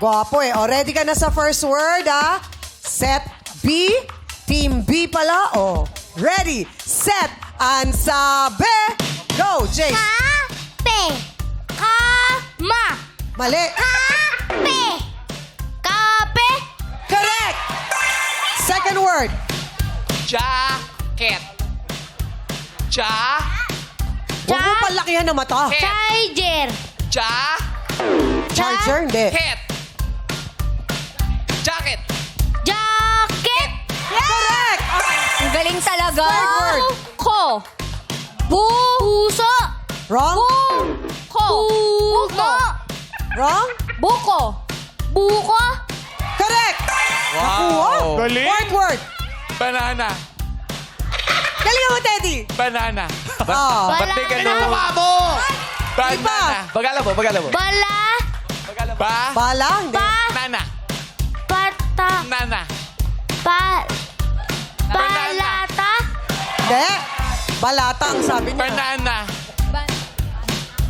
Gwapo eh. O, ready ka na sa first word, ha? Set B. Team B pala. O, ready, set, ansabi. Go, Jace. Kape. Kama. Mali. Kape. Kape. Correct. Second word. Jacket. Huwag mo palakihan ng mata. Charger. Charger, hindi. Jacket. Jacket. Correct. Ang galing talaga. Third word. Ko. Puso. Wrong? Ko. Buko. Wrong? Buko. Buko. Correct. Wow. Galing. Fourth word. Banana. Galing mo, Teddy. Banana. Oh. Ba't may ganun? mo! Banana. Bagala mo. Bala. Bala, hindi. Nana. Pata. Nana. Balata. Hindi. Balata ang sabi niya. Banana.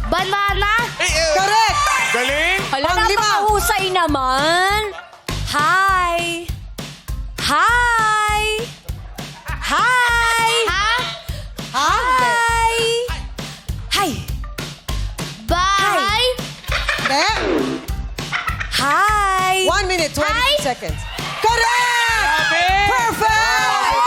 Banana. Correct. Galing! Hala, Panglima. napakahusay naman. Hi. Hi. Hi. Ha? Ha? Hindi. Hi. Hi. Bye. Hindi. Hi. 1 minute, 20 Hi. seconds. Correct! Perfect!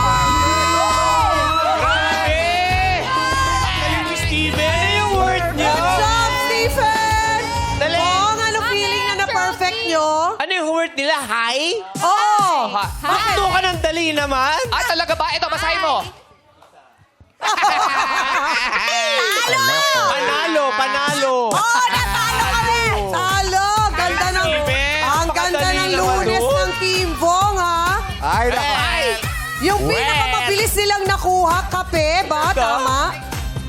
Galing ni Steven. Ano yung word niya? Good job, Stephen! Dali. Oo, ano feeling na na-perfect nyo? Ano yung word nila? Hi? Oo! Bakit ka ng dali naman? Ah, talaga ba? Ito, basahin mo. Panalo! Oh, natalo kami! Talo! Ganda ng... Steven, Ang ganda napakadali ng naman Lunes doon. ng Team Bong, ha? Ay, Yung pinakamabilis nilang nakuha, kape ba? Tama?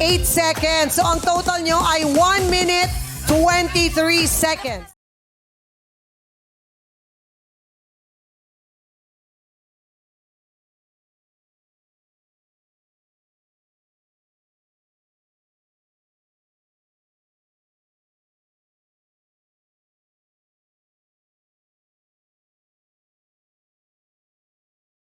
8 seconds. So, ang total nyo ay 1 minute, 23 seconds.